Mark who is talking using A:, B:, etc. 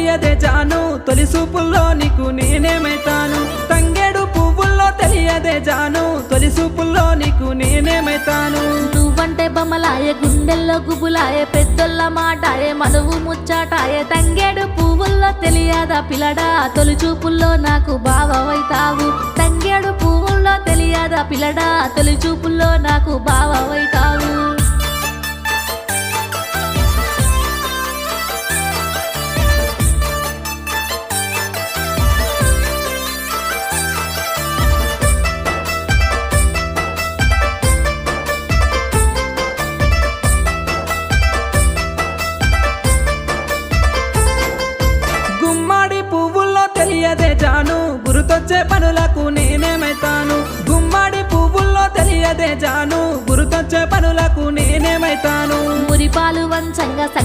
A: తెలియదే జాను తొలి చూపుల్లో నీకు నేనేమైతాను తంగేడు పువ్వుల్లో తెలియదే జాను తొలి చూపుల్లో నీకు నేనేమైతాను
B: నువ్వంటే బొమ్మలాయే గుండెల్లో గుబులాయే పెద్దోళ్ళ మాటాయే మనువు ముచ్చాటాయే తంగేడు పువ్వుల్లో తెలియదా పిల్లడా తొలి చూపుల్లో నాకు బావవైతావు తంగేడు పువ్వుల్లో తెలియదా పిల్లడా తొలి చూపుల్లో నాకు బావవైతావు
A: గుమ్మడి పువ్వుల్లో తెలియదే జాను గురుతొచ్చే పనులకు నేనేమైతాను గుమ్మడి పువ్వుల్లో తెలియదే జాను గురుతొచ్చే పనులకు నేనేమైతాను
B: మురిపాలు వంచంగా